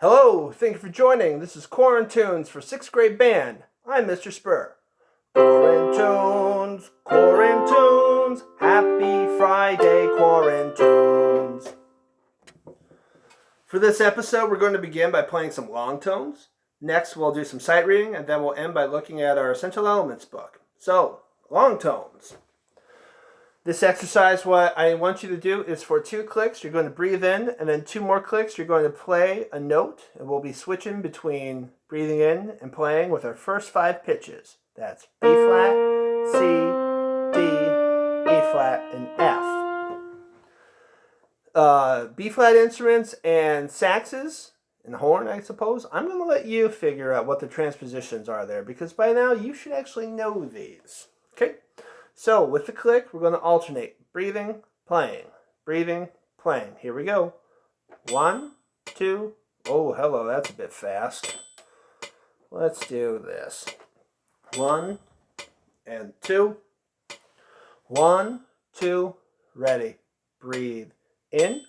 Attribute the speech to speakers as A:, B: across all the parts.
A: Hello, thank you for joining. This is Quarantunes for 6th grade band. I'm Mr. Spur. Quarantunes, Quarantunes, happy Friday, Quarantunes. For this episode, we're going to begin by playing some long tones. Next, we'll do some sight reading, and then we'll end by looking at our Essential Elements book. So, long tones. This exercise, what I want you to do is for 2 clicks, you're going to breathe in, and then 2 more clicks, you're going to play a note, and we'll be switching between breathing in and playing with our first 5 pitches. That's B flat, C, D, E flat, and F. B flat instruments and saxes and horn, I suppose, I'm going to let you figure out what the transpositions are there, because by now you should actually know these. Okay? So, with the click, we're going to alternate breathing, playing, breathing, playing. Here we go. 1, 2, oh, hello, that's a bit fast. Let's do this. 1 and 2. 1, 2, ready. Breathe in.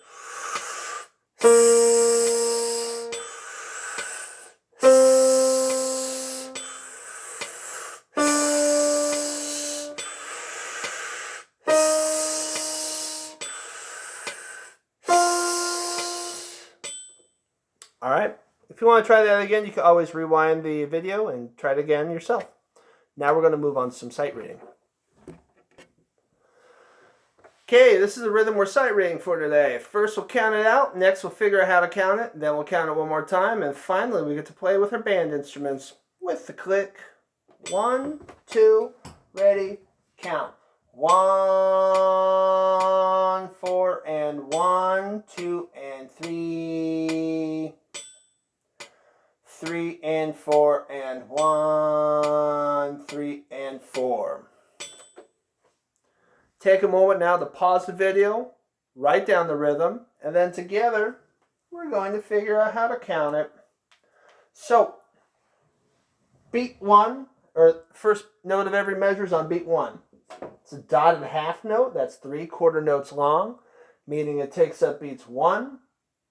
A: Alright, if you want to try that again, you can always rewind the video and try it again yourself. Now we're going to move on to some sight reading. Okay, this is the rhythm we're sight reading for today. First we'll count it out, next we'll figure out how to count it, then we'll count it one more time, and finally we get to play with our band instruments with the click. 1, 2, ready, count. 1, 4, and 1, 2, and 3. 3 and 4 and 1, 3 and 4. Take a moment now to pause the video, write down the rhythm, and then together we're going to figure out how to count it. So, beat 1, or first note of every measure is on beat 1. It's a dotted half note, that's 3 quarter notes long, meaning it takes up beats 1,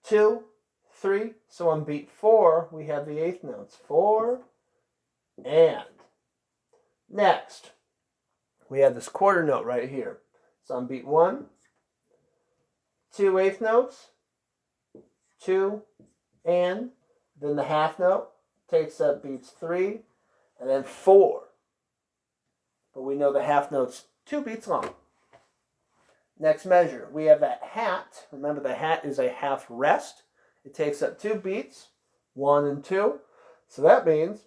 A: 2, 3. So on beat 4, we have the 8th notes. 4 and. Next, we have this quarter note right here. So on beat 1, 2 8th notes, 2 and. Then the half note takes up beats 3 and then 4. But we know the half note's 2 beats long. Next measure, we have that hat. Remember, the hat is a half rest. It takes up 2 beats, 1 and 2. So that means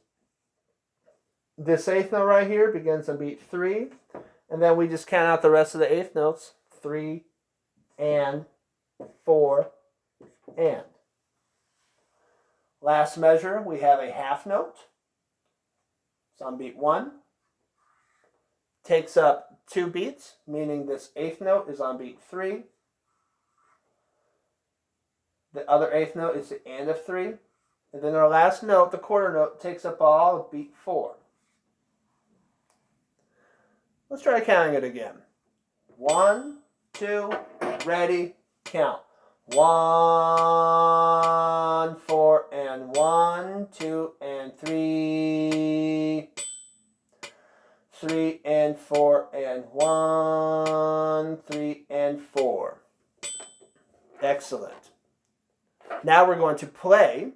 A: this 8th note right here begins on beat 3. And then we just count out the rest of the 8th notes. 3 and 4 and. Last measure, we have a half note. It's on beat 1. Takes up 2 beats, meaning this 8th note is on beat 3. The other 8th note is the end of 3. And then our last note, the quarter note, takes up all of beat 4. Let's try counting it again. 1, 2, ready, count. 1, 4, and 1, 2, and 3. 3 and 4, and 1, 3 and 4. Excellent. Now we're going to play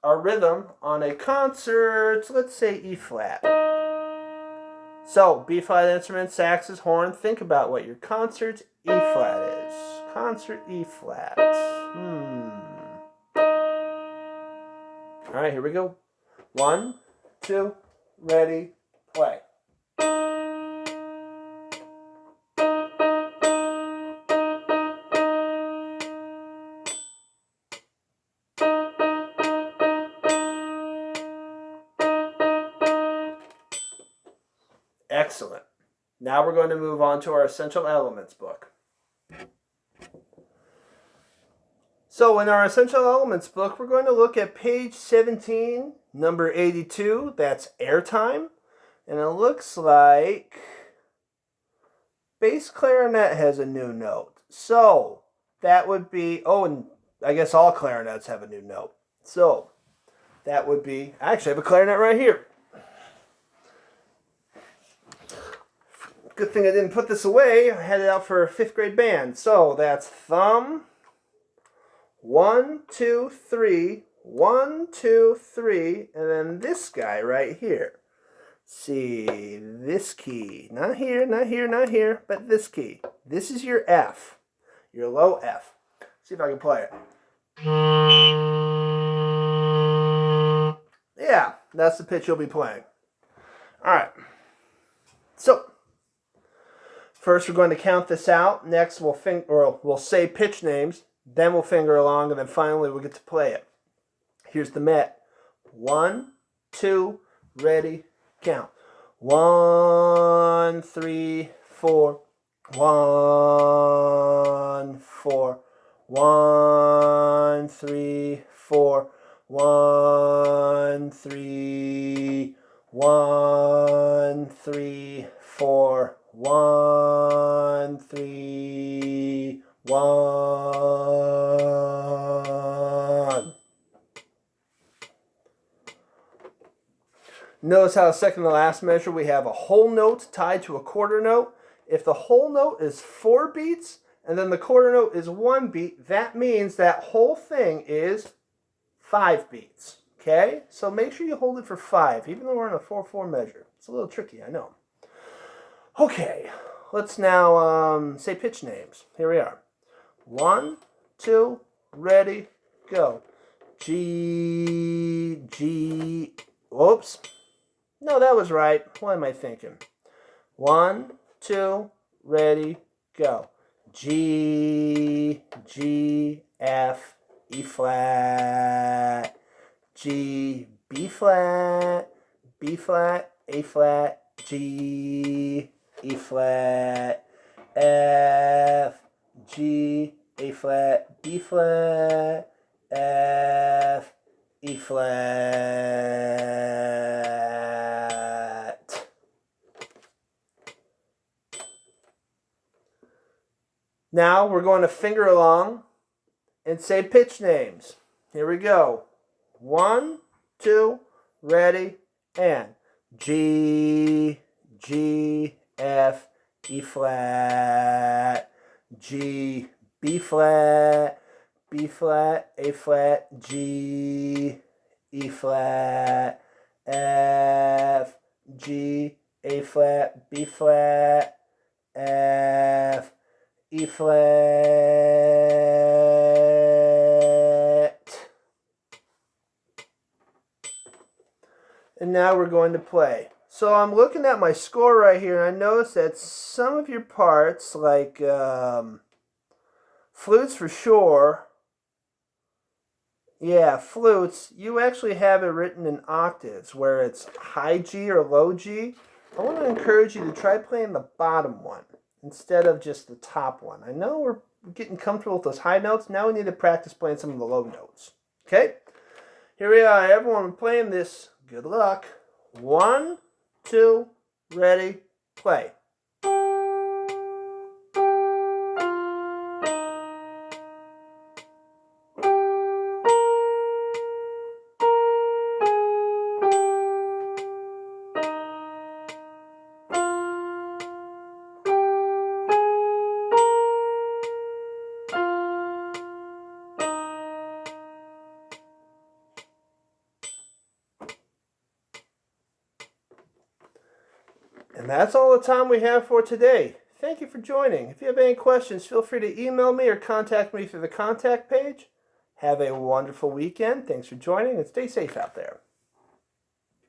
A: our rhythm on a concert, let's say E flat. So, B flat instrument, saxes, horn, think about what your concert E flat is. Concert E flat. Alright, here we go. 1, 2, ready, play. Excellent. Now we're going to move on to our Essential Elements book. So in our Essential Elements book, we're going to look at page 17, number 82. That's airtime. And it looks like bass clarinet has a new note. So that would be, oh, and I guess all clarinets have a new note. So that would be, I actually have a clarinet right here. Good thing I didn't put this away. I had it out for a 5th grade band. So that's thumb, 1, 2, 3, 1, 2, 3, and then this guy right here. See, this key. Not here, not here, not here, but this key. This is your F, your low F. See if I can play it. Yeah, that's the pitch you'll be playing. All right. So, first we're going to count this out. Next we'll say pitch names. Then we'll finger along, and then finally we'll get to play it. Here's the met. 1, 2, ready, count. 1, 3, 4. 1, 4. 1, 3, 4. 1, 3. 1, 3, 4. 1, 3, 1. Notice how second to last measure we have a whole note tied to a quarter note. If the whole note is 4 beats and then the quarter note is 1 beat, that means that whole thing is 5 beats. Okay? So make sure you hold it for 5, even though we're in a 4/4 measure. It's a little tricky, I know. Okay, let's now say pitch names. Here we are. 1, 2, ready, go. G, G, whoops. No, that was right. What am I thinking? 1, 2, ready, go. G, G, F, E flat, G, B flat, B flat, A flat, G, E flat, F, G, A flat, B flat, F, E flat. Now we're going to finger along and say pitch names. Here we go. 1, 2, ready, and G, G, F, E flat, G, B flat, B flat, A flat, G, E flat, F, G, A flat, B flat, F, E flat. And now we're going to play. So I'm looking at my score right here, and I notice that some of your parts, like flutes for sure, yeah, flutes, you actually have it written in octaves, where it's high G or low G. I want to encourage you to try playing the bottom one instead of just the top one. I know we're getting comfortable with those high notes. Now we need to practice playing some of the low notes. Okay? Here we are, everyone playing this. Good luck. 1, 2, ready, play. And that's all the time we have for today. Thank you for joining. If you have any questions, feel free to email me or contact me through the contact page. Have a wonderful weekend. Thanks for joining, and stay safe out there.